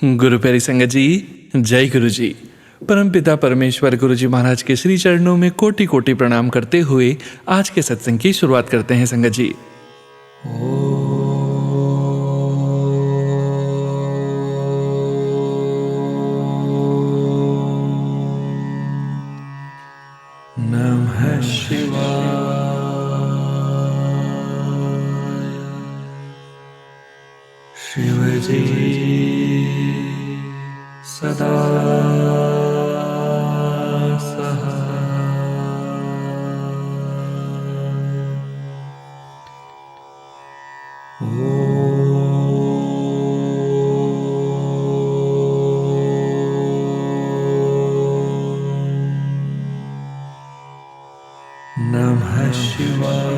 गुरु प्यारी संगत जी, जय गुरु जी। परमपिता परमेश्वर गुरु जी महाराज के श्री चरणों में कोटि कोटि प्रणाम करते हुए आज के सत्संग की शुरुआत करते हैं संगत जी। नमः शिवाय। शिव जी सदा नमः शिवाय।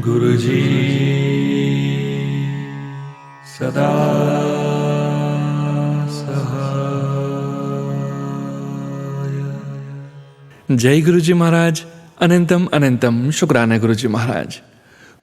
गुरु जी सदा सहाय। जय गुरु जी महाराज। अनंतम अनंतम शुक्राना गुरु जी महाराज।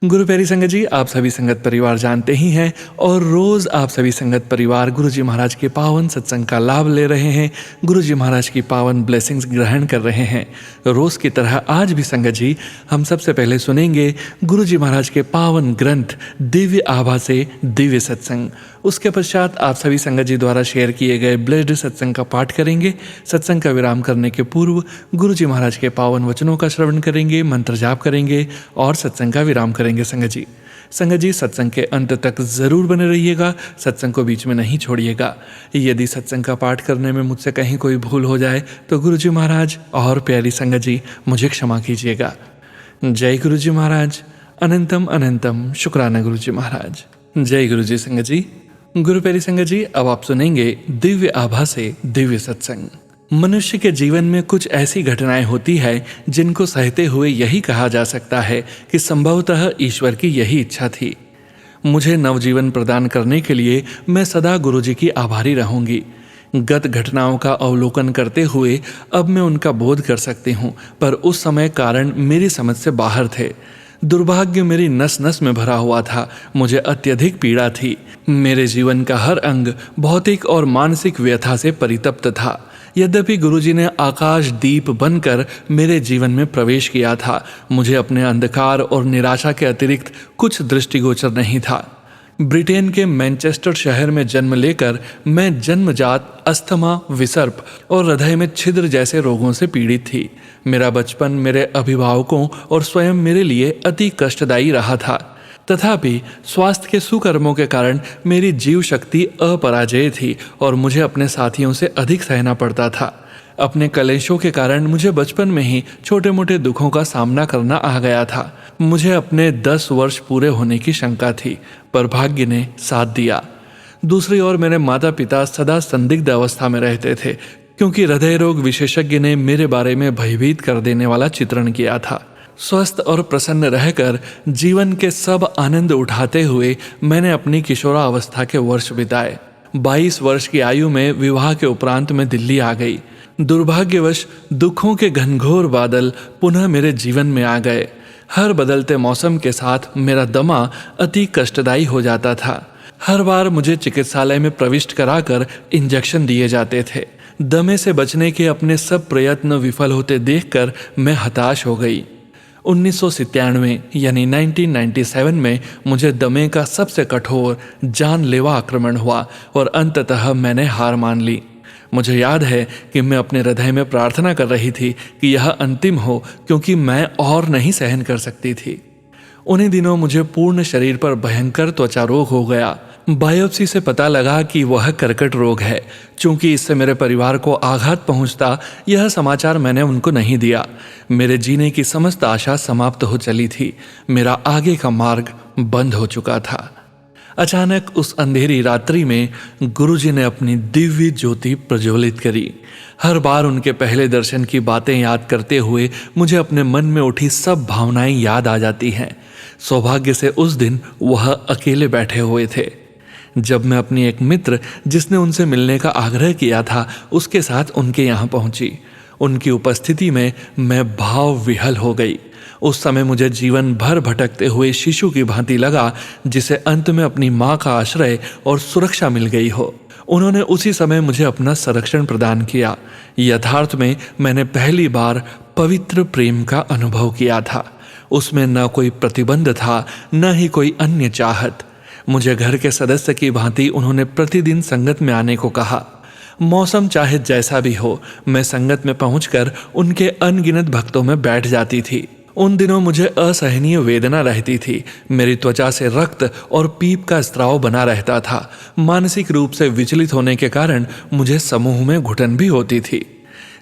गुरु प्यारी संगत जी, आप सभी संगत परिवार जानते ही हैं और रोज आप सभी संगत परिवार गुरु जी महाराज के पावन सत्संग का लाभ ले रहे हैं, गुरु जी महाराज की पावन ब्लेसिंग्स ग्रहण कर रहे हैं। रोज की तरह आज भी संगत जी हम सबसे पहले सुनेंगे गुरु जी महाराज के पावन ग्रंथ दिव्य आभा से दिव्य सत्संग। उसके पश्चात आप सभी संगत जी द्वारा शेयर किए गए ब्लेस्ड सत्संग का पाठ करेंगे। सत्संग का विराम करने के पूर्व गुरु जी महाराज के पावन वचनों का श्रवण करेंगे, मंत्र जाप करेंगे और सत्संग का विराम करेंगे संगत जी। संगत जी सत्संग के अंत तक जरूर बने रहिएगा, सत्संग को बीच में नहीं छोड़िएगा। यदि सत्संग का पाठ करने में मुझसे कहीं कोई भूल हो जाए तो गुरु जी महाराज और प्यारी संगत जी मुझे क्षमा कीजिएगा। जय गुरु जी महाराज। अनंतम अनंतम शुक्राना गुरु जी महाराज। जय गुरु जी संगत जी। गुरु प्यारी संगत जी, अब आप सुनेंगे दिव्य आभा से दिव्य सत्संग। मनुष्य के जीवन में कुछ ऐसी घटनाएं होती है जिनको सहते हुए यही कहा जा सकता है कि संभवतः ईश्वर की यही इच्छा थी। मुझे नवजीवन प्रदान करने के लिए मैं सदा गुरु जी की आभारी रहूंगी। गत घटनाओं का अवलोकन करते हुए अब मैं उनका बोध कर सकती हूँ, पर उस समय कारण मेरी समझ से बाहर थे। दुर्भाग्य मेरी नस नस में भरा हुआ था, मुझे अत्यधिक पीड़ा थी। मेरे जीवन का हर अंग भौतिक और मानसिक व्यथा से परितप्त था। यद्यपि गुरुजी ने आकाश दीप बनकर मेरे जीवन में प्रवेश किया था, मुझे अपने अंधकार और निराशा के अतिरिक्त कुछ दृष्टिगोचर नहीं था। ब्रिटेन के मैनचेस्टर शहर में जन्म लेकर मैं जन्मजात अस्थमा, विसर्प और हृदय में छिद्र जैसे रोगों से पीड़ित थी। मेरा बचपन मेरे अभिभावकों और स्वयं मेरे लिए अति कष्टदायी रहा था। तथापि स्वास्थ्य के सुकर्मों के कारण मेरी जीव शक्ति अपराजेय थी और मुझे अपने साथियों से अधिक सहना पड़ता था। अपने कलेशों के कारण मुझे बचपन में ही छोटे मोटे दुखों का सामना करना आ गया था। मुझे अपने 10 वर्ष पूरे होने की शंका थी, पर भाग्य ने साथ दिया। दूसरी ओर मेरे माता पिता सदा संदिग्ध अवस्था में रहते थे, क्योंकि हृदय रोग विशेषज्ञ ने मेरे बारे में भयभीत कर देने वाला चित्रण किया था। स्वस्थ और प्रसन्न रहकर जीवन के सब आनंद उठाते हुए मैंने अपनी किशोरावस्था के वर्ष बिताए। 22 वर्ष की आयु में विवाह के उपरांत मैं दिल्ली आ गई। दुर्भाग्यवश दुखों के घनघोर बादल पुनः मेरे जीवन में आ गए। हर बदलते मौसम के साथ मेरा दमा अति कष्टदायी हो जाता था। हर बार मुझे चिकित्सालय में प्रविष्ट कराकर इंजेक्शन दिए जाते थे। दमे से बचने के अपने सब प्रयत्न विफल होते देखकर मैं हताश हो गई। 1997 यानी 1997 में मुझे दमे का सबसे कठोर जानलेवा आक्रमण हुआ और अंततः मैंने हार मान ली। मुझे याद है कि मैं अपने हृदय में प्रार्थना कर रही थी कि यह अंतिम हो, क्योंकि मैं और नहीं सहन कर सकती थी। उन्हीं दिनों मुझे पूर्ण शरीर पर भयंकर त्वचा रोग हो गया। बायोप्सी से पता लगा कि वह कर्कट रोग है। चूंकि इससे मेरे परिवार को आघात पहुंचता, यह समाचार मैंने उनको नहीं दिया। मेरे जीने की समस्त आशा समाप्त हो चली थी। मेरा आगे का मार्ग बंद हो चुका था। अचानक उस अंधेरी रात्रि में गुरुजी ने अपनी दिव्य ज्योति प्रज्वलित करी। हर बार उनके पहले दर्शन की बातें याद करते हुए मुझे अपने मन में उठी सब भावनाएं याद आ जाती हैं। सौभाग्य से उस दिन वह अकेले बैठे हुए थे। जब मैं अपनी एक मित्र जिसने उनसे मिलने का आग्रह किया था उसके साथ उनके यहाँ पहुंची, उनकी उपस्थिति में मैं भाव विहल हो गई। उस समय मुझे जीवन भर भटकते हुए शिशु की भांति लगा, जिसे अंत में अपनी माँ का आश्रय और सुरक्षा मिल गई हो। उन्होंने उसी समय मुझे अपना संरक्षण प्रदान किया। यथार्थ में मैंने पहली बार पवित्र प्रेम का अनुभव किया था। उसमें न कोई प्रतिबंध था, न ही कोई अन्य चाहत। मुझे घर के सदस्य की भांति उन्होंने प्रतिदिन संगत में आने को कहा। मौसम चाहे जैसा भी हो, मैं संगत में पहुंचकर उनके अनगिनत भक्तों में बैठ जाती थी। उन दिनों मुझे असहनीय वेदना रहती थी। मेरी त्वचा से रक्त और पीप का स्राव बना रहता था। मानसिक रूप से विचलित होने के कारण मुझे समूह में घुटन भी होती थी।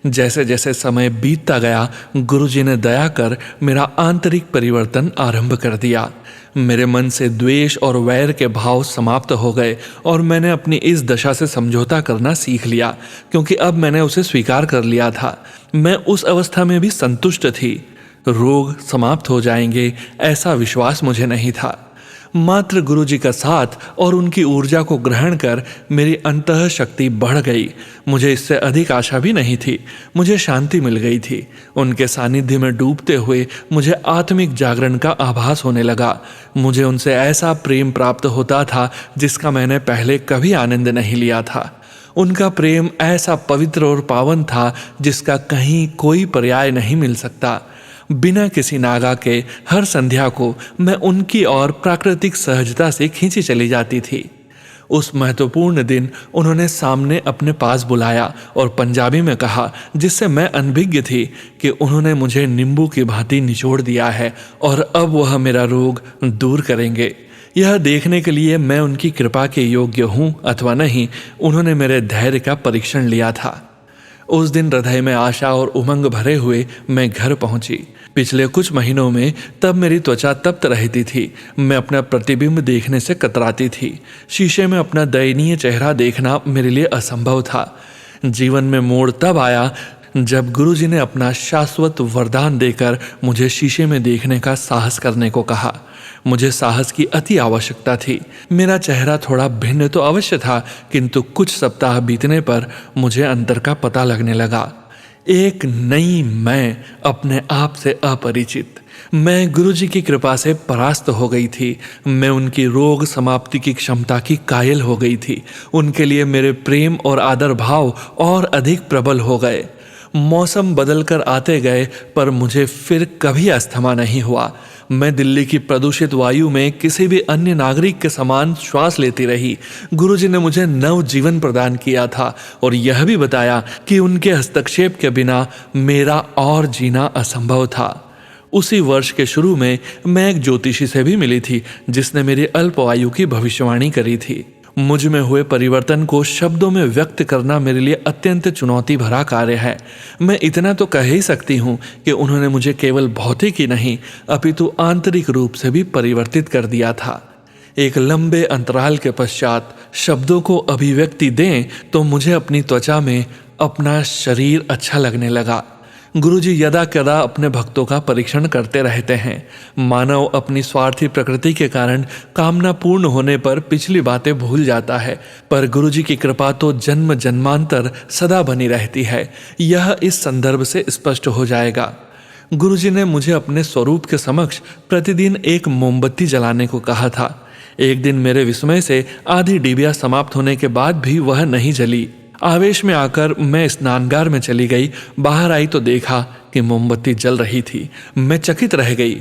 जैसे जैसे समय बीतता गया, गुरुजी ने दया कर मेरा आंतरिक परिवर्तन आरंभ कर दिया। मेरे मन से द्वेष और वैर के भाव समाप्त हो गए और मैंने अपनी इस दशा से समझौता करना सीख लिया, क्योंकि अब मैंने उसे स्वीकार कर लिया था। मैं उस अवस्था में भी संतुष्ट थी। रोग समाप्त हो जाएंगे ऐसा विश्वास मुझे नहीं था। मात्र गुरुजी का साथ और उनकी ऊर्जा को ग्रहण कर मेरी अंतः शक्ति बढ़ गई। मुझे इससे अधिक आशा भी नहीं थी। मुझे शांति मिल गई थी। उनके सानिध्य में डूबते हुए मुझे आत्मिक जागरण का आभास होने लगा। मुझे उनसे ऐसा प्रेम प्राप्त होता था जिसका मैंने पहले कभी आनंद नहीं लिया था। उनका प्रेम ऐसा पवित्र और पावन था जिसका कहीं कोई पर्याय नहीं मिल सकता। बिना किसी नागा के हर संध्या को मैं उनकी ओर प्राकृतिक सहजता से खींची चली जाती थी। उस महत्वपूर्ण दिन उन्होंने सामने अपने पास बुलाया और पंजाबी में कहा, जिससे मैं अनभिज्ञ थी कि उन्होंने मुझे नींबू की भांति निचोड़ दिया है और अब वह मेरा रोग दूर करेंगे। यह देखने के लिए मैं उनकी कृपा के योग्य हूँ अथवा नहीं, उन्होंने मेरे धैर्य का परीक्षण लिया था। उस दिन हृदय में आशा और उमंग भरे हुए मैं घर पहुंची। पिछले कुछ महीनों में तब मेरी त्वचा तप्त रहती थी। मैं अपना प्रतिबिंब देखने से कतराती थी। शीशे में अपना दयनीय चेहरा देखना मेरे लिए असंभव था। जीवन में मोड़ तब आया जब गुरुजी ने अपना शाश्वत वरदान देकर मुझे शीशे में देखने का साहस करने को कहा। मुझे साहस की अति आवश्यकता थी। मेरा चेहरा थोड़ा भिन्न तो अवश्य था, किंतु कुछ सप्ताह बीतने पर मुझे अंतर का पता लगने लगा। एक नई मैं, अपने आप से अपरिचित। मैं गुरुजी की कृपा से परास्त हो गई थी। मैं उनकी रोग समाप्ति की क्षमता की कायल हो गई थी। उनके लिए मेरे प्रेम और आदर भाव और अधिक प्रबल हो गए। मौसम बदल कर आते गए, पर मुझे फिर कभी अस्थमा नहीं हुआ। मैं दिल्ली की प्रदूषित वायु में किसी भी अन्य नागरिक के समान श्वास लेती रही। गुरुजी ने मुझे नव जीवन प्रदान किया था और यह भी बताया कि उनके हस्तक्षेप के बिना मेरा और जीना असंभव था। उसी वर्ष के शुरू में मैं एक ज्योतिषी से भी मिली थी, जिसने मेरी अल्पवायु की भविष्यवाणी करी थी। मुझ में हुए परिवर्तन को शब्दों में व्यक्त करना मेरे लिए अत्यंत चुनौती भरा कार्य है। मैं इतना तो कह ही सकती हूँ कि उन्होंने मुझे केवल भौतिक ही नहीं, अपितु आंतरिक रूप से भी परिवर्तित कर दिया था। एक लंबे अंतराल के पश्चात शब्दों को अभिव्यक्ति दें तो मुझे अपनी त्वचा में अपना शरीर अच्छा लगने लगा। गुरुजी यदा कदा अपने भक्तों का परीक्षण करते रहते हैं। मानव अपनी स्वार्थी प्रकृति के कारण कामना पूर्ण होने पर पिछली बातें भूल जाता है, पर गुरुजी की कृपा तो जन्म जन्मांतर सदा बनी रहती है। यह इस संदर्भ से स्पष्ट हो जाएगा। गुरुजी ने मुझे अपने स्वरूप के समक्ष प्रतिदिन एक मोमबत्ती जलाने को कहा था। एक दिन मेरे विस्मय से आधी डिबिया समाप्त होने के बाद भी वह नहीं जली। आवेश में आकर मैं स्नानगार में चली गई। बाहर आई तो देखा कि मोमबत्ती जल रही थी। मैं चकित रह गई।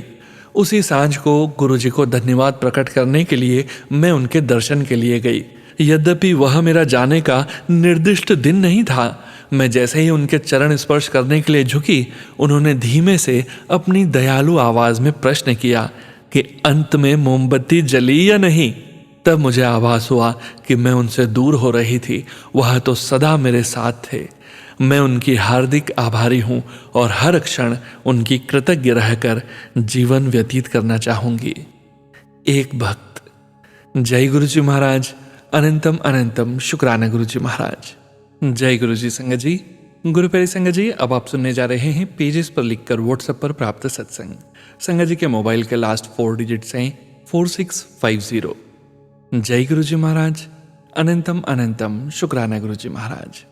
उसी सांझ को गुरुजी को धन्यवाद प्रकट करने के लिए मैं उनके दर्शन के लिए गई। यद्यपि वह मेरा जाने का निर्दिष्ट दिन नहीं था। मैं जैसे ही उनके चरण स्पर्श करने के लिए झुकी, उन्होंने धीमे से अपनी दयालु आवाज में प्रश्न किया कि अंत में मोमबत्ती जली या नहीं। तब मुझे आभास हुआ कि मैं उनसे दूर हो रही थी। वह तो सदा मेरे साथ थे। मैं उनकी हार्दिक आभारी हूँ और हर क्षण उनकी कृतज्ञ रहकर जीवन व्यतीत करना चाहूंगी। एक भक्त। जय गुरुजी महाराज। अनंतम अनंतम शुक्राना गुरुजी महाराज। जय गुरुजी संगत जी। गुरु प्यारी संगत जी, अब आप सुनने जा रहे हैं पेजेस पर लिखकर व्हाट्सएप पर प्राप्त सत्संग। संगत जी के मोबाइल के लास्ट 4 डिजिट्स हैं 4650। जय गुरुजी महाराज। अनंतम अनंतम शुक्राना गुरुजी महाराज।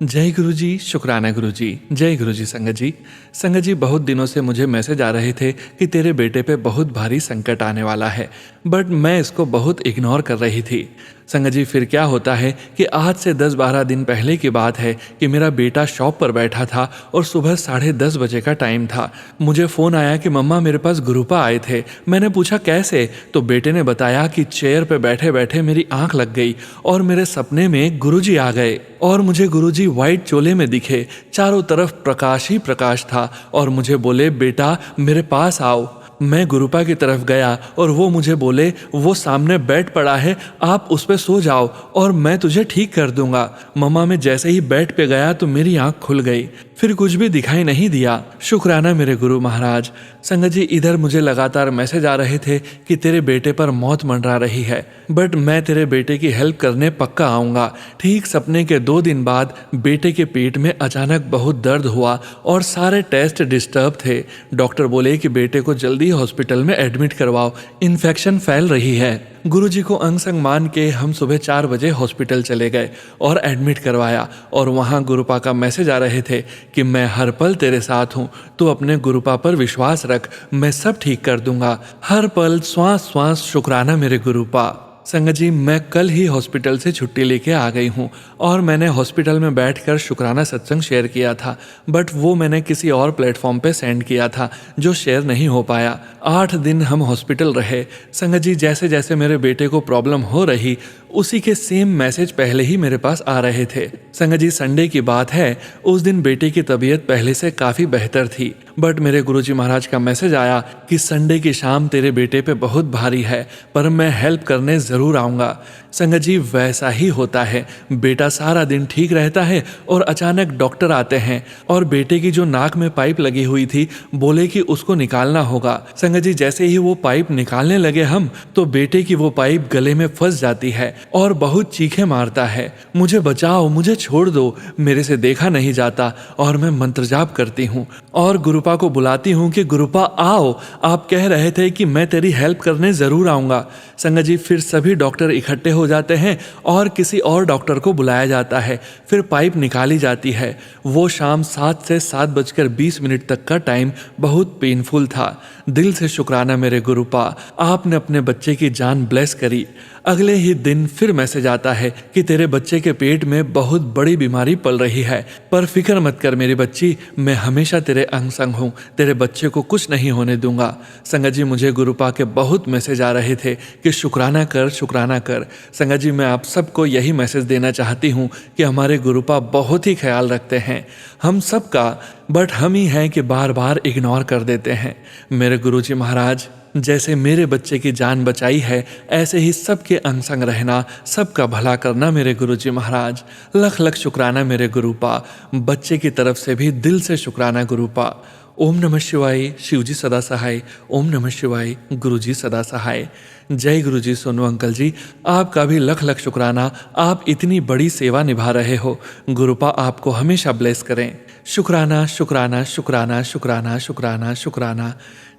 जय गुरु जी, शुक्राना गुरु जी। जय गुरु जी संगत जी। संगत जी, बहुत दिनों से मुझे मैसेज आ रहे थे कि तेरे बेटे पे बहुत भारी संकट आने वाला है, बट मैं इसको बहुत इग्नोर कर रही थी। संगत जी, फिर क्या होता है कि आज से 10-12 दिन पहले की बात है कि मेरा बेटा शॉप पर बैठा था और सुबह 10:30 बजे का टाइम था। मुझे फ़ोन आया कि मम्मा मेरे पास गुरुपा आए थे। मैंने पूछा कैसे, तो बेटे ने बताया कि चेयर पे बैठे बैठे मेरी आंख लग गई और मेरे सपने में गुरुजी आ गए और मुझे गुरुजी व्हाइट चोले में दिखे। चारों तरफ प्रकाश ही प्रकाश था और मुझे बोले, बेटा मेरे पास आओ। मैं गुरुपा की तरफ गया और वो मुझे बोले, वो सामने बेड पड़ा है, आप उस पे सो जाओ और मैं तुझे ठीक कर दूंगा। मम्मा, मैं जैसे ही बेड पे गया तो मेरी आंख खुल गई, फिर कुछ भी दिखाई नहीं दिया। शुक्राना मेरे गुरु महाराज। संगत जी, इधर मुझे लगातार मैसेज आ रहे थे कि तेरे बेटे पर मौत मंडरा रही है, बट मैं तेरे बेटे की हेल्प करने पक्का आऊँगा। ठीक सपने के 2 दिन बाद बेटे के पेट में अचानक बहुत दर्द हुआ और सारे टेस्ट डिस्टर्ब थे। डॉक्टर बोले कि बेटे को जल्दी हॉस्पिटल में एडमिट करवाओ, इन्फेक्शन फैल रही है। गुरुजी को अंग संग मान के हम सुबह 4 बजे हॉस्पिटल चले गए और एडमिट करवाया और वहाँ गुरुपा का मैसेज आ रहे थे कि मैं हर पल तेरे साथ हूँ, तो अपने गुरुपा पर विश्वास रख, मैं सब ठीक कर दूंगा। हर पल श्वास श्वास शुक्राना मेरे गुरुपा। संगत जी, मैं कल ही हॉस्पिटल से छुट्टी लेके आ गई हूँ और मैंने हॉस्पिटल में बैठकर शुक्राना सत्संग शेयर किया था, बट वो मैंने किसी और प्लेटफॉर्म पे सेंड किया था जो शेयर नहीं हो पाया। 8 दिन हम हॉस्पिटल रहे। संगत जी, जैसे जैसे मेरे बेटे को प्रॉब्लम हो रही उसी के सेम मैसेज पहले ही मेरे पास आ रहे थे। संगत जी, संडे की बात है, उस दिन बेटे की तबीयत पहले से काफ़ी बेहतर थी, बट मेरे गुरुजी महाराज का मैसेज आया कि संडे की शाम तेरे बेटे पे बहुत भारी है, पर मैं हेल्प करने ज़रूर आऊँगा। संगत जी, वैसा ही होता है। बेटा सारा दिन ठीक रहता है और अचानक डॉक्टर आते हैं और बेटे की जो नाक में पाइप लगी हुई थी बोले कि उसको निकालना होगा। संगत जी, जैसे ही वो पाइप निकालने लगे हम, तो बेटे की वो पाइप गले में फंस जाती है और बहुत चीखें मारता है, मुझे बचाओ, मुझे छोड़ दो, मेरे से देखा नहीं जाता। और मैं मंत्र जाप करती हूँ और गुरुपा को बुलाती हूँ कि गुरुपा आओ, आप कह रहे थे कि मैं तेरी हेल्प करने ज़रूर आऊँगा। संगत जी, फिर सभी डॉक्टर इकट्ठे हो जाते हैं और किसी और डॉक्टर को बुलाया जाता है, फिर पाइप निकाली जाती है। वो शाम 7 से 7:20 तक का टाइम बहुत पेनफुल था। दिल से शुक्राना मेरे गुरुपा, आपने अपने बच्चे की जान ब्लेस करी। अगले ही दिन फिर मैसेज आता है कि तेरे बच्चे के पेट में बहुत बड़ी बीमारी पल रही है, पर फिक्र मत कर मेरी बच्ची, मैं हमेशा तेरे अंग संग हूँ, तेरे बच्चे को कुछ नहीं होने दूंगा। संगत जी, मुझे गुरुपा के बहुत मैसेज आ रहे थे कि शुक्राना कर, शुक्राना कर। संगत जी, मैं आप सबको यही मैसेज देना चाहती हूँ कि हमारे गुरुपा बहुत ही ख्याल रखते हैं हम सबका, बट हम ही हैं कि बार बार इग्नोर कर देते हैं। मेरे गुरुजी महाराज, जैसे मेरे बच्चे की जान बचाई है, ऐसे ही सबके अंग संग रहना, सबका भला करना मेरे गुरुजी महाराज। लख लख शुक्राना मेरे गुरुपा, बच्चे की तरफ से भी दिल से शुक्राना गुरुपा। ओम नमः शिवाय, शिवजी सदा सहाय। ओम नमः शिवाय, गुरुजी सदा सहाय। जय गुरुजी सोनू अंकल जी, आपका भी लख लख शुक्राना, आप इतनी बड़ी सेवा निभा रहे हो। गुरुपा आपको हमेशा ब्लेस करें। शुक्राना शुक्राना शुक्राना शुक्राना शुक्राना शुक्राना।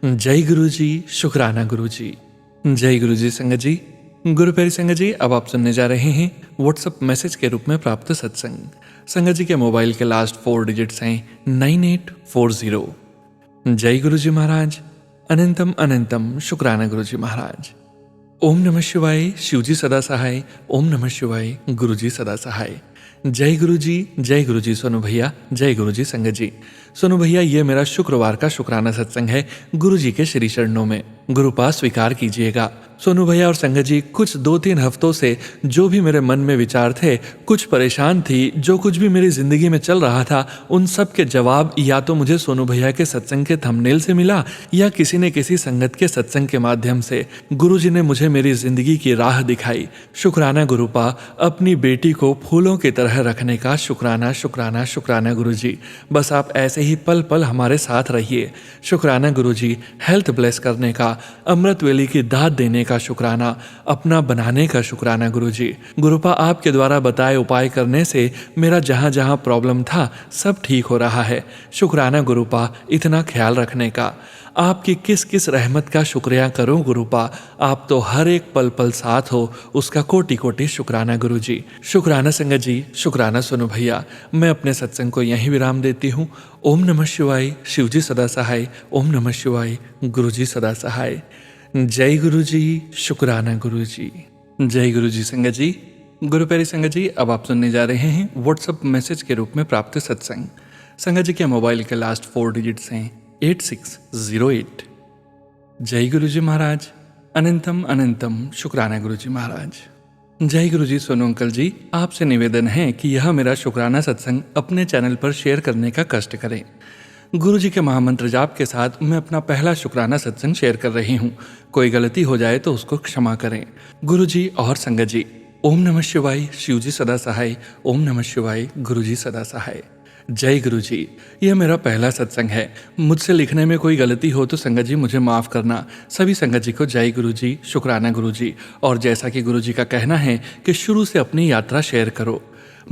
जय गुरुजी, शुक्राना गुरुजी। जय गुरुजी। संगत जी, गुरु प्यारी संगत जी, अब आप सुनने जा रहे हैं व्हाट्सएप मैसेज के रूप में प्राप्त सत्संग। संगत जी के मोबाइल के लास्ट 4 डिजिट्स हैं 9840। जय गुरुजी महाराज, अनंतम अनंतम शुक्राना गुरुजी महाराज। ओम नमः शिवाय, शिवजी सदा सहाय। ओम नमः शिवाय, गुरुजी सदा सहाय। जय गुरुजी, जय गुरुजी सोनू भैया। जय गुरुजी संगत जी। सोनू भैया, ये मेरा शुक्रवार का शुक्राना सत्संग है गुरुजी के श्री चरणों में, गुरुपा स्वीकार कीजिएगा। सोनू भैया और संगत जी, कुछ 2-3 हफ्तों से जो भी मेरे मन में विचार थे, कुछ परेशान थी, जो कुछ भी मेरी जिंदगी में चल रहा था, उन सब के जवाब या तो मुझे सोनू भैया के सत्संग के थंबनेल से मिला या किसी ने किसी संगत के सत्संग के माध्यम से। गुरुजी ने मुझे मेरी जिंदगी की राह दिखाई। शुक्राना गुरुपा, अपनी बेटी को फूलों की तरह रखने का शुक्राना शुक्राना शुक्राना गुरुजी। बस आप ऐसे ही पल पल हमारे साथ रहिए। शुक्राना गुरुजी, हेल्थ ब्लेस करने का, अमृत वेली की दाद देने का का शुक्राना, अपना बनाने का शुक्राना गुरुजी। गुरुपा आपके द्वारा बताए उपाय करने से मेरा जहाँ जहाँ प्रॉब्लम था सब ठीक हो रहा है। शुक्राना गुरुपा इतना ख्याल रखने का। आपकी किस किस रहमत का शुक्रिया करूं गुरुपा, आप तो हर एक पल पल साथ हो, उसका कोटि कोटि शुक्राना गुरुजी। शुक्राना संगत जी, शुक्राना सोनू भैया। मैं अपने सत्संग को यहीं विराम देती हूँ। ओम नमः शिवाय, शिवजी सदा सहाय। ओम नमः शिवाय, गुरुजी सदा सहाय। जय गुरुजी, शुक्राना गुरुजी। जय गुरुजी संगत जी। गुरु प्यारी संगत जी, अब आप सुनने जा रहे हैं व्हाट्सएप मैसेज के रूप में प्राप्त सत्संग। संगत जी के मोबाइल के लास्ट 4 डिजिट्स हैं 8608। जय गुरुजी महाराज, अनंतम अनंतम शुक्राना गुरुजी महाराज। जय गुरुजी सोनू अंकल जी, आपसे निवेदन है कि यह मेरा शुक्राना सत्संग अपने चैनल पर शेयर करने का कष्ट करें। गुरुजी के महामंत्र जाप के साथ मैं अपना पहला शुक्राना सत्संग शेयर कर रही हूँ। कोई गलती हो जाए तो उसको क्षमा करें। गुरुजी और संगत जी, ओम नमः शिवाय, शिवजी सदा सहाय। ओम नमः शिवाय, गुरुजी सदा सहाय। जय गुरुजी। यह मेरा पहला सत्संग है। मुझसे लिखने में कोई गलती हो तो संगत जी मुझे माफ़ करना। सभी संगत जी को जय गुरुजी, शुक्राना गुरुजी। और जैसा कि गुरुजी का कहना है कि शुरू से अपनी यात्रा शेयर करो।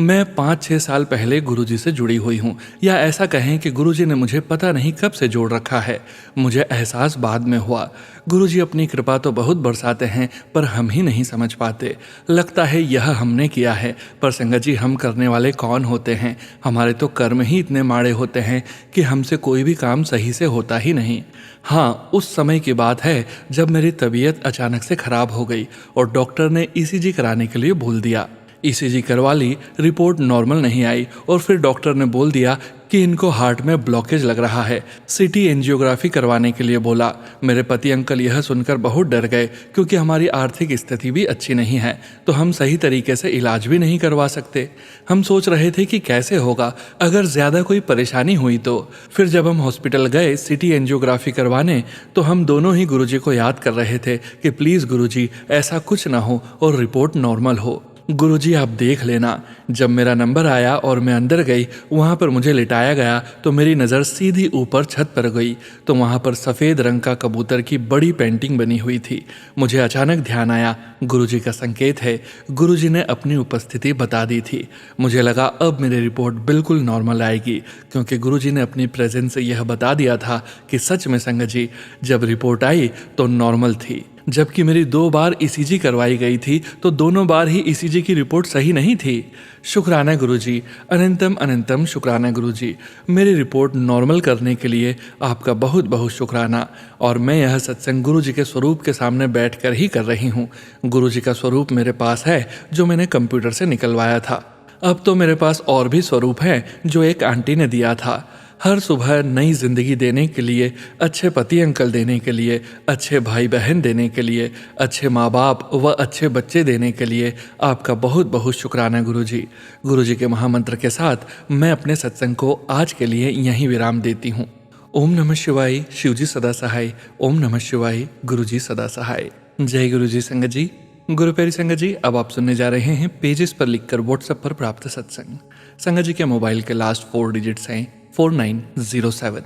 मैं 5-6 साल पहले गुरुजी से जुड़ी हुई हूँ, या ऐसा कहें कि गुरुजी ने मुझे पता नहीं कब से जोड़ रखा है। मुझे एहसास बाद में हुआ। गुरुजी अपनी कृपा तो बहुत बरसाते हैं, पर हम ही नहीं समझ पाते। लगता है यह हमने किया है, पर संगत जी हम करने वाले कौन होते हैं। हमारे तो कर्म ही इतने माड़े होते हैं कि हमसे कोई भी काम सही से होता ही नहीं। हाँ, उस समय की बात है जब मेरी तबीयत अचानक से खराब हो गई और डॉक्टर ने ईसीजी कराने के लिए बोल दिया। ईसीजी करवा ली, रिपोर्ट नॉर्मल नहीं आई और फिर डॉक्टर ने बोल दिया कि इनको हार्ट में ब्लॉकेज लग रहा है। सिटी एंजियोग्राफी करवाने के लिए बोला। मेरे पति अंकल यह सुनकर बहुत डर गए, क्योंकि हमारी आर्थिक स्थिति भी अच्छी नहीं है, तो हम सही तरीके से इलाज भी नहीं करवा सकते। हम सोच रहे थे कि कैसे होगा अगर ज़्यादा कोई परेशानी हुई तो। फिर जब हम हॉस्पिटल गए सिटी एंजियोग्राफी करवाने, तो हम दोनों ही गुरुजी को याद कर रहे थे कि प्लीज़ गुरुजी ऐसा कुछ ना हो और रिपोर्ट नॉर्मल हो। गुरुजी आप देख लेना। जब मेरा नंबर आया और मैं अंदर गई, वहाँ पर मुझे लिटाया गया तो मेरी नज़र सीधी ऊपर छत पर गई, तो वहाँ पर सफ़ेद रंग का कबूतर की बड़ी पेंटिंग बनी हुई थी। मुझे अचानक ध्यान आया, गुरुजी का संकेत है। गुरुजी ने अपनी उपस्थिति बता दी थी। मुझे लगा अब मेरी रिपोर्ट बिल्कुल नॉर्मल आएगी, क्योंकि गुरुजी ने अपनी प्रेजेंस से यह बता दिया था कि सच में संगत जी जब रिपोर्ट आई तो नॉर्मल थी। जबकि मेरी 2 बार ईसीजी करवाई गई थी, तो दोनों बार ही ईसीजी की रिपोर्ट सही नहीं थी। शुक्राना गुरुजी, अनंतम अनंतम शुक्राना गुरुजी। मेरी रिपोर्ट नॉर्मल करने के लिए आपका बहुत बहुत शुक्राना। और मैं यह सत्संग गुरुजी के स्वरूप के सामने बैठकर ही कर रही हूँ। गुरुजी का स्वरूप मेरे पास है जो मैंने कंप्यूटर से निकलवाया था। अब तो मेरे पास और भी स्वरूप है जो एक आंटी ने दिया था। हर सुबह नई जिंदगी देने के लिए, अच्छे पति अंकल देने के लिए, अच्छे भाई बहन देने के लिए, अच्छे माँ बाप व अच्छे बच्चे देने के लिए आपका बहुत बहुत शुक्राना गुरुजी। गुरुजी के महामंत्र के साथ मैं अपने सत्संग को आज के लिए यहीं विराम देती हूँ। ओम नमः शिवाय, शिवजी सदा सहाय। ओम नमः शिवाय, गुरुजी सदा सहाय। जय गुरुजी संगत जी। गुरु प्यारी संगत जी, अब आप सुनने जा रहे हैं पेजेस पर लिखकर व्हाट्सएप पर प्राप्त सत्संग। संगत जी के मोबाइल के लास्ट 4 डिजिट्स हैं 4907।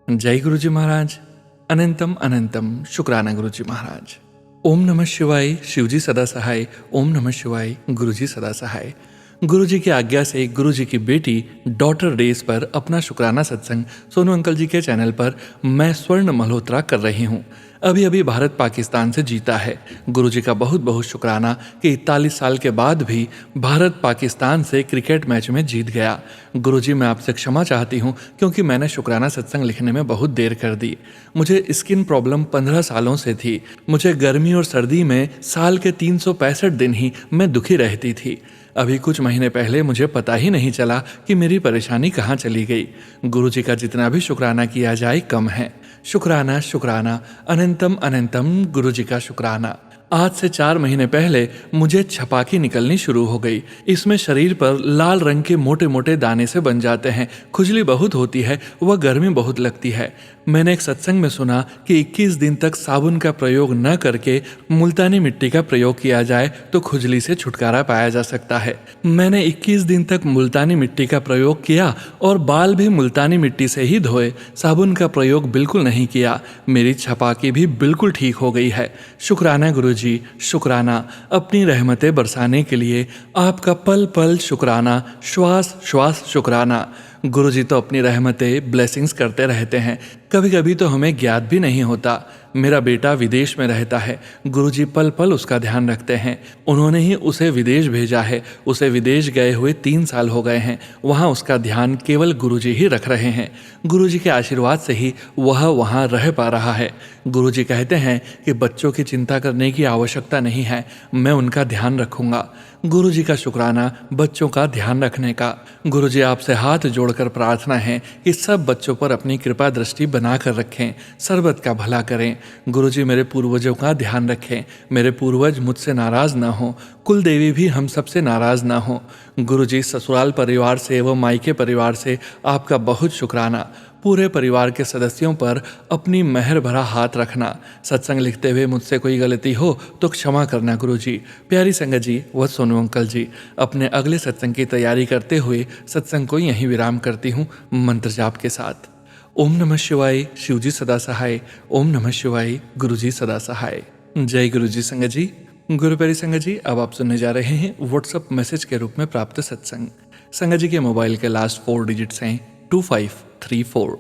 जय गुरुजी महाराज, अनंतम अनंतम शुक्राना गुरुजी महाराज। ओम नमः शिवाय, शिवजी सदा सहाय। ओम नमः शिवाय, गुरुजी सदा सहाय। गुरुजी की आज्ञा से गुरुजी की बेटी डॉटर डेज पर अपना शुक्राना सत्संग सोनू अंकल जी के चैनल पर मैं स्वर्ण मल्होत्रा कर रही हूँ। अभी अभी भारत पाकिस्तान से जीता है। गुरुजी का बहुत बहुत शुक्राना कि 41 साल के बाद भी भारत पाकिस्तान से क्रिकेट मैच में जीत गया। गुरुजी, मैं आपसे क्षमा चाहती हूँ, क्योंकि मैंने शुक्राना सत्संग लिखने में बहुत देर कर दी। मुझे स्किन प्रॉब्लम 15 सालों से थी। मुझे गर्मी और सर्दी में साल के 365 दिन ही मैं दुखी रहती थी। अभी कुछ महीने पहले मुझे पता ही नहीं चला कि मेरी परेशानी कहाँ चली गई। गुरुजी का जितना भी शुक्राना किया जाए कम है। शुक्राना शुक्राना, अनंतम अनंतम गुरुजी का शुक्राना। आज से 4 महीने पहले मुझे छपाकी निकलनी शुरू हो गई। इसमें शरीर पर लाल रंग के मोटे मोटे दाने से बन जाते हैं, खुजली बहुत होती है, वह गर्मी बहुत लगती है। मैंने एक सत्संग में सुना कि 21 दिन तक साबुन का प्रयोग न करके मुल्तानी मिट्टी का प्रयोग किया जाए तो खुजली से छुटकारा पाया जा सकता है। मैंने 21 दिन तक मुल्तानी मिट्टी का प्रयोग किया और बाल भी मुल्तानी मिट्टी से ही धोए, साबुन का प्रयोग बिल्कुल नहीं किया। मेरी छपाकी भी बिल्कुल ठीक हो गई है। शुक्राना गुरुजी, शुक्राना। अपनी रहमतें बरसाने के लिए आपका पल पल शुक्राना, श्वास श्वास शुक्राना। गुरुजी तो अपनी रहमतें ब्लेसिंग्स करते रहते हैं, कभी कभी तो हमें ज्ञात भी नहीं होता। मेरा बेटा विदेश में रहता है, गुरुजी पल पल उसका ध्यान रखते हैं। उन्होंने ही उसे विदेश भेजा है। उसे विदेश गए हुए 3 साल हो गए हैं। वहाँ उसका ध्यान केवल गुरुजी ही रख रहे हैं। गुरुजी के आशीर्वाद से ही वह वहाँ रह पा रहा है। गुरुजी कहते हैं कि बच्चों की चिंता करने की आवश्यकता नहीं है, मैं उनका ध्यान रखूंगा। गुरुजी का शुक्राना बच्चों का ध्यान रखने का। गुरुजी आपसे हाथ जोड़कर प्रार्थना है कि सब बच्चों पर अपनी कृपा दृष्टि बनाकर रखें, सर्वत का भला करें। गुरुजी मेरे पूर्वजों का ध्यान रखें, मेरे पूर्वज मुझसे नाराज ना हो, कुल देवी भी हम सबसे नाराज ना हो। गुरुजी ससुराल परिवार से व मायके परिवार से आपका बहुत शुक्राना। पूरे परिवार के सदस्यों पर अपनी मेहर भरा हाथ रखना। सत्संग लिखते हुए मुझसे कोई गलती हो तो क्षमा करना गुरुजी। प्यारी संगत जी व सोनू अंकल जी, अपने अगले सत्संग की तैयारी करते हुए सत्संग को यहीं विराम करती हूँ मंत्र जाप के साथ। ओम नमः शिवाय, शिवजी सदा सहाय। ओम नमः शिवाय, गुरुजी सदा सहाय। जय गुरुजी संगत जी। गुरु प्यारी संगत जी, अब आप सुनने जा रहे हैं व्हाट्सएप मैसेज के रूप में प्राप्त सत्संग। संगत जी के मोबाइल के लास्ट 4 डिजिट्स हैं 2534।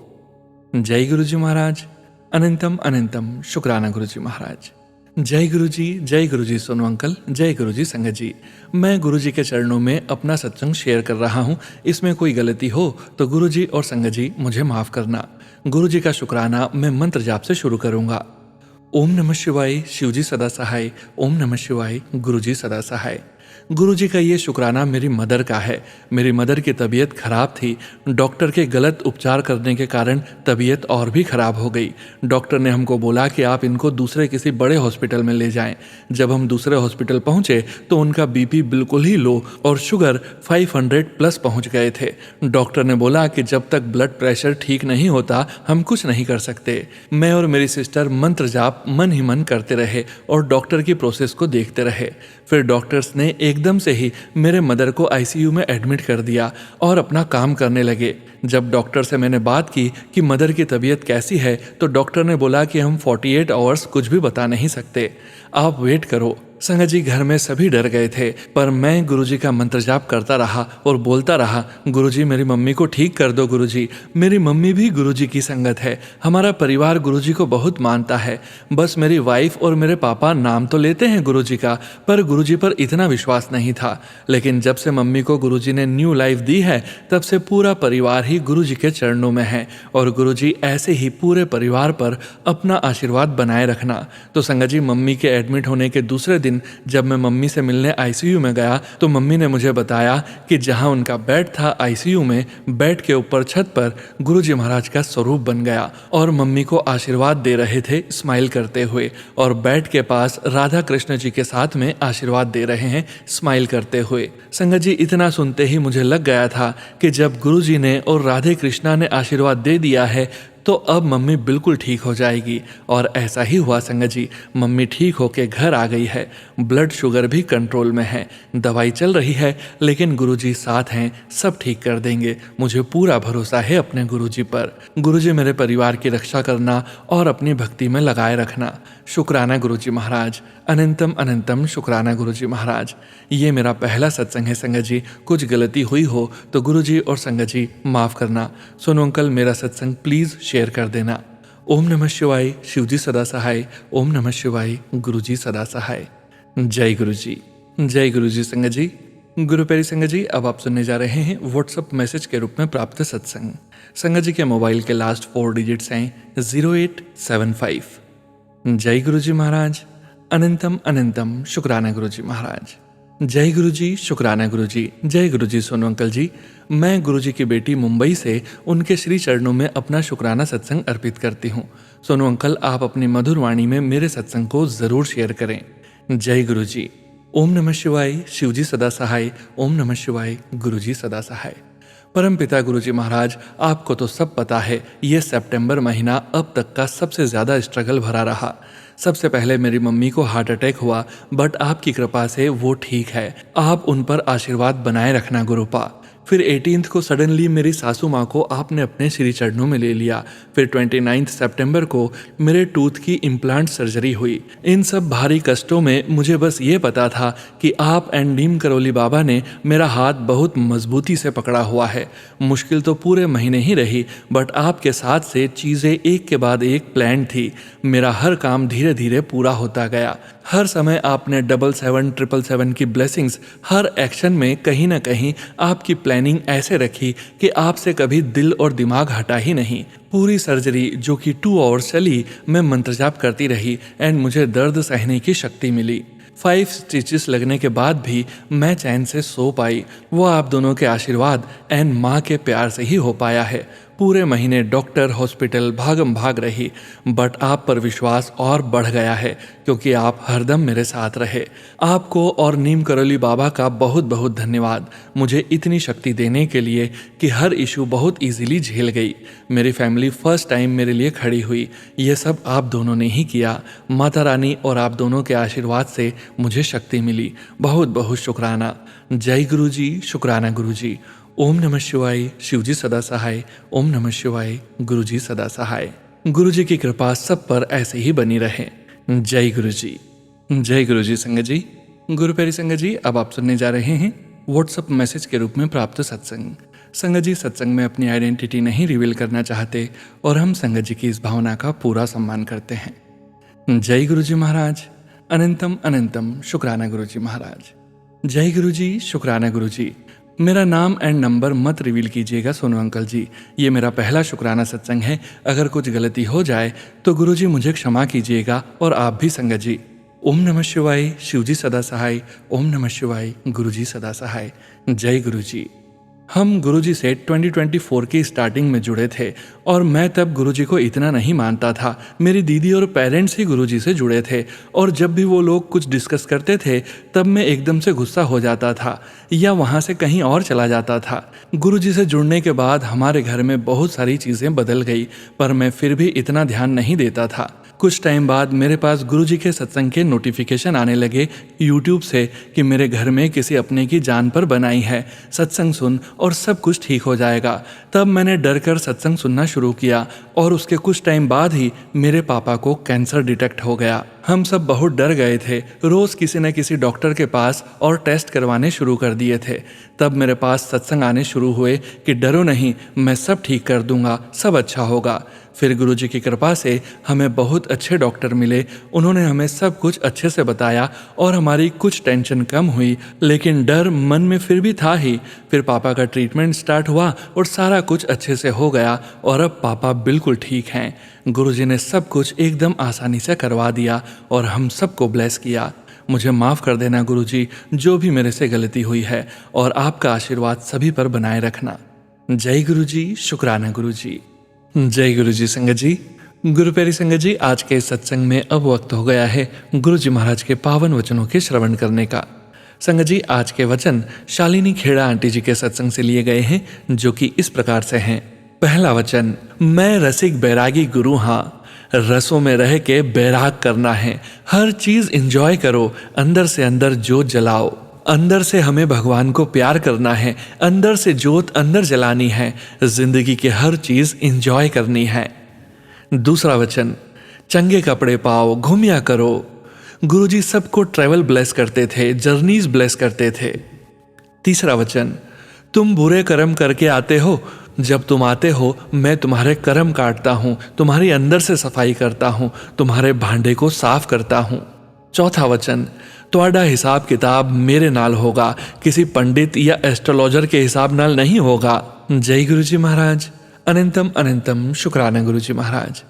जय गुरुजी महाराज, अनंतम अनंतम शुक्राना गुरुजी महाराज। जय गुरुजी सोनू अंकल, जय गुरुजी संगत जी। मैं गुरुजी के चरणों में अपना सत्संग शेयर कर रहा हूँ। इसमें कोई गलती हो तो गुरुजी और संगत जी मुझे माफ करना। गुरुजी का शुक्राना मैं मंत्र जाप से शुरू करूंगा। ओम नमः शिवाय, शिवजी सदा सहाय। ओम नमः शिवाय, गुरुजी सदा सहाय। गुरुजी का ये शुक्राना मेरी मदर का है। मेरी मदर की तबीयत खराब थी। डॉक्टर के गलत उपचार करने के कारण तबीयत और भी खराब हो गई। डॉक्टर ने हमको बोला कि आप इनको दूसरे किसी बड़े हॉस्पिटल में ले जाएं। जब हम दूसरे हॉस्पिटल पहुंचे तो उनका बीपी बिल्कुल ही लो और शुगर 500 प्लस पहुंच गए थे। डॉक्टर ने बोला कि जब तक ब्लड प्रेशर ठीक नहीं होता हम कुछ नहीं कर सकते। मैं और मेरी सिस्टर मंत्र जाप मन ही मन करते रहे और डॉक्टर की प्रोसेस को देखते रहे। फिर डॉक्टर्स ने एकदम से ही मेरे मदर को आईसीयू में एडमिट कर दिया और अपना काम करने लगे। जब डॉक्टर से मैंने बात की कि मदर की तबीयत कैसी है तो डॉक्टर ने बोला कि हम 48 आवर्स कुछ भी बता नहीं सकते, आप वेट करो। संगत जी घर में सभी डर गए थे, पर मैं गुरुजी का मंत्र जाप करता रहा और बोलता रहा, गुरुजी मेरी मम्मी को ठीक कर दो गुरुजी। मेरी मम्मी भी गुरुजी की संगत है, हमारा परिवार गुरुजी को बहुत मानता है। बस मेरी वाइफ और मेरे पापा नाम तो लेते हैं गुरुजी का, पर गुरुजी पर इतना विश्वास नहीं था। लेकिन जब से मम्मी को गुरुजी ने न्यू लाइफ दी है तब से पूरा परिवार ही गुरुजी के चरणों में है और गुरुजी ऐसे ही पूरे परिवार पर अपना आशीर्वाद बनाए रखना। तो संगत जी मम्मी के एडमिट होने के दूसरे दिन जब मैं मम्मी से मिलने आईसीयू में गया तो मम्मी ने मुझे बताया कि जहां उनका बेड था आईसीयू में, बेड के ऊपर छत पर गुरुजी महाराज का स्वरूप बन गया और मम्मी को आशीर्वाद दे रहे थे स्माइल करते हुए, और बेड के पास राधा कृष्ण जी के साथ में आशीर्वाद दे रहे हैं स्माइल करते हुए। संगत जी इतना सुनते ही मुझे लग गया था कि जब गुरुजी ने और राधे कृष्णा ने आशीर्वाद दे दिया है तो अब मम्मी बिल्कुल ठीक हो जाएगी। और ऐसा ही हुआ संगत जी, मम्मी ठीक होके घर आ गई है। ब्लड शुगर भी कंट्रोल में है, दवाई चल रही है, लेकिन गुरुजी साथ हैं, सब ठीक कर देंगे। मुझे पूरा भरोसा है अपने गुरुजी पर। गुरुजी मेरे परिवार की रक्षा करना और अपनी भक्ति में लगाए रखना। शुक्राना गुरुजी महाराज, अनंतम अनंतम शुक्राना गुरुजी महाराज। ये मेरा पहला सत्संग है संगत जी, कुछ गलती हुई हो तो गुरुजी और संगत जी माफ करना। सोनू अंकल मेरा सत्संग प्लीज शेयर कर देना। ओम नमः शिवाय, शिवजी सदा सहाय। ओम नमः शिवाय, गुरुजी सदा सहाय। जय गुरुजी संगत जी। गुरु प्यारी संगत जी, अब आप सुनने जा रहे हैं व्हाट्सएप मैसेज के रूप में प्राप्त सत्संग। संगत जी के मोबाइल के लास्ट 4 डिजिट्स हैं 0875। जय गुरुजी महाराज, अनंतम अनंतम शुक्राना गुरुजी महाराज। जय गुरुजी, शुक्राना गुरुजी। जय गुरुजी सोनू अंकल जी। मैं गुरुजी की बेटी मुंबई से उनके श्री चरणों में अपना शुक्राना सत्संग अर्पित करती हूँ। सोनू अंकल आप अपनी मधुर वाणी में मेरे सत्संग को जरूर शेयर करें। जय गुरु जी। ओम नमः शिवाय। शिवजी सदा सहाय। ओम नमः शिवाय। गुरु जी सदा सहाय। परम पिता गुरु जी महाराज, आपको तो सब पता है, ये सितंबर महीना अब तक का सबसे ज्यादा स्ट्रगल भरा रहा। सबसे पहले मेरी मम्मी को हार्ट अटैक हुआ, बट आपकी कृपा से वो ठीक है। आप उन पर आशीर्वाद बनाए रखना गुरुपा। फिर 18 को सडनली मेरी सासू माँ को आपने अपने श्री चरणों में ले लिया। फिर 29 सितंबर को मेरे टूथ की इम्प्लांट सर्जरी हुई। इन सब भारी कष्टों में मुझे बस ये पता था कि आप एंड नीम करौली बाबा ने मेरा हाथ बहुत मजबूती से पकड़ा हुआ है। मुश्किल तो पूरे महीने ही रही, बट आपके साथ से चीज़ें एक के बाद एक प्लान थी। मेरा हर काम धीरे धीरे पूरा होता गया। हर समय आपने 77 777 की ब्लेसिंग्स हर एक्शन में कहीं ना कहीं आपकी प्लानिंग ऐसे रखी कि आपसे कभी दिल और दिमाग हटा ही नहीं। पूरी सर्जरी जो कि 2 आवर्स चली, मैं मंत्र जाप करती रही एंड मुझे दर्द सहने की शक्ति मिली। 5 स्टिचेस लगने के बाद भी मैं चैन से सो पाई। वो आप दोनों के आशीर्वाद एंड माँ के प्यार से ही हो पाया है। पूरे महीने डॉक्टर हॉस्पिटल भागम भाग रही, बट आप पर विश्वास और बढ़ गया है क्योंकि आप हरदम मेरे साथ रहे। आपको और नीम करौली बाबा का बहुत बहुत धन्यवाद, मुझे इतनी शक्ति देने के लिए कि हर इशू बहुत इजीली झेल गई। मेरी फैमिली फर्स्ट टाइम मेरे लिए खड़ी हुई। ये सब आप दोनों ने ही किया। माता रानी और आप दोनों के आशीर्वाद से मुझे शक्ति मिली। बहुत बहुत शुक्राना। जय गुरु जी। शुक्राना गुरु जी। ओम नमः शिवाय। शिवजी सदा सहाय। ओम नमः शिवाय। गुरु जी सदा सहाय। गुरु जी की कृपा सब पर ऐसे ही बनी रहे। जय गुरु जी। जय गुरु जी। संगत जी, गुरु प्यारी संगत जी, अब आप सुनने जा रहे हैं व्हाट्सएप मैसेज के रूप में प्राप्त सत्संग। संगत जी सत्संग में अपनी आइडेंटिटी नहीं रिवील करना चाहते और हम संगत जी की इस भावना का पूरा सम्मान करते हैं। जय गुरु जी महाराज। अनंतम अनंतम शुक्राना गुरु जी महाराज। जय गुरु जी। शुक्राना गुरु जी। मेरा नाम एंड नंबर मत रिवील कीजिएगा सोनू अंकल जी, ये मेरा पहला शुक्राना सत्संग है। अगर कुछ गलती हो जाए तो गुरु जी मुझे क्षमा कीजिएगा और आप भी संगत जी। ओम नमः शिवाय। शिवजी सदा सहाय। ओम नमः शिवाय। गुरु जी सदा सहाय। जय गुरु जी। हम गुरुजी से 2024 की स्टार्टिंग में जुड़े थे और मैं तब गुरुजी को इतना नहीं मानता था। मेरी दीदी और पेरेंट्स ही गुरुजी से जुड़े थे और जब भी वो लोग कुछ डिस्कस करते थे तब मैं एकदम से गुस्सा हो जाता था या वहाँ से कहीं और चला जाता था। गुरुजी से जुड़ने के बाद हमारे घर में बहुत सारी चीज़ें बदल गई, पर मैं फिर भी इतना ध्यान नहीं देता था। कुछ टाइम बाद मेरे पास गुरुजी के सत्संग के नोटिफिकेशन आने लगे यूट्यूब से कि मेरे घर में किसी अपने की जान पर बनाई है, सत्संग सुन और सब कुछ ठीक हो जाएगा। तब मैंने डर कर सत्संग सुनना शुरू किया और उसके कुछ टाइम बाद ही मेरे पापा को कैंसर डिटेक्ट हो गया। हम सब बहुत डर गए थे। रोज किसी न किसी डॉक्टर के पास और टेस्ट करवाने शुरू कर दिए थे। तब मेरे पास सत्संग आने शुरू हुए कि डरो नहीं, मैं सब ठीक कर दूंगा, सब अच्छा होगा। फिर गुरुजी की कृपा से हमें बहुत अच्छे डॉक्टर मिले। उन्होंने हमें सब कुछ अच्छे से बताया और हमारी कुछ टेंशन कम हुई, लेकिन डर मन में फिर भी था ही। फिर पापा का ट्रीटमेंट स्टार्ट हुआ और सारा कुछ अच्छे से हो गया और अब पापा बिल्कुल ठीक हैं। गुरुजी ने सब कुछ एकदम आसानी से करवा दिया और हम सबको ब्लेस किया। मुझे माफ़ कर देना गुरुजी, जो भी मेरे से गलती हुई है, और आपका आशीर्वाद सभी पर बनाए रखना। जय गुरुजी। शुक्राना गुरुजी। जय गुरु जी। संगत जी, गुरु प्यारी संगत जी, आज के सत्संग में अब वक्त हो गया है गुरु जी महाराज के पावन वचनों के श्रवण करने का। संगत जी, आज के वचन शालिनी खेड़ा आंटी जी के सत्संग से लिए गए हैं, जो कि इस प्रकार से हैं। पहला वचन, मैं रसिक बैरागी गुरु हाँ, रसों में रह के बैराग करना है, हर चीज एंजॉय करो, अंदर से अंदर जोत जलाओ। अंदर से हमें भगवान को प्यार करना है, अंदर से जोत अंदर जलानी है, जिंदगी की हर चीज एंजॉय करनी है। दूसरा वचन, चंगे कपड़े पाओ, घूमिया करो। गुरुजी सबको ट्रैवल ब्लेस करते थे, जर्नीज ब्लेस करते थे। तीसरा वचन, तुम बुरे कर्म करके आते हो, जब तुम आते हो मैं तुम्हारे कर्म काटता हूँ, तुम्हारी अंदर से सफाई करता हूँ, तुम्हारे भांडे को साफ करता हूँ। चौथा वचन, तुम्हारा हिसाब किताब मेरे नाल होगा, किसी पंडित या एस्ट्रोलॉजर के हिसाब नाल नहीं होगा। जय गुरु जी महाराज। अनंतम अनंतम शुक्राना गुरु जी महाराज।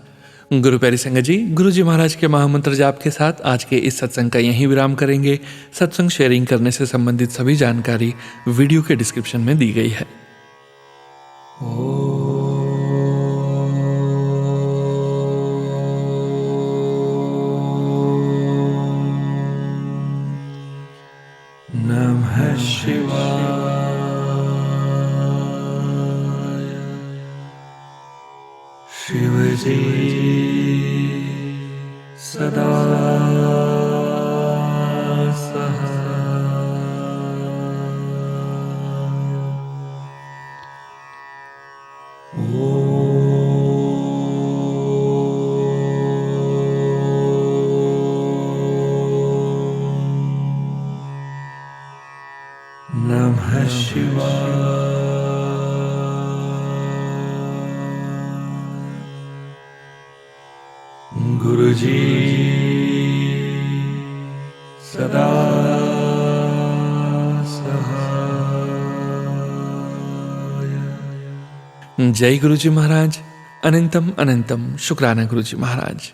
गुरु प्यारी संगत जी, गुरु जी महाराज के महामंत्र जाप के साथ आज के इस सत्संग का यहीं विराम करेंगे। सत्संग शेयरिंग करने से संबंधित सभी जानकारी वीडियो के डिस्क्रिप्शन में दी गई है। नमः शिवाय। गुरुजी सदा सहाय। जय गुरुजी महाराज। अनंतम अनंतम शुक्राना गुरुजी महाराज।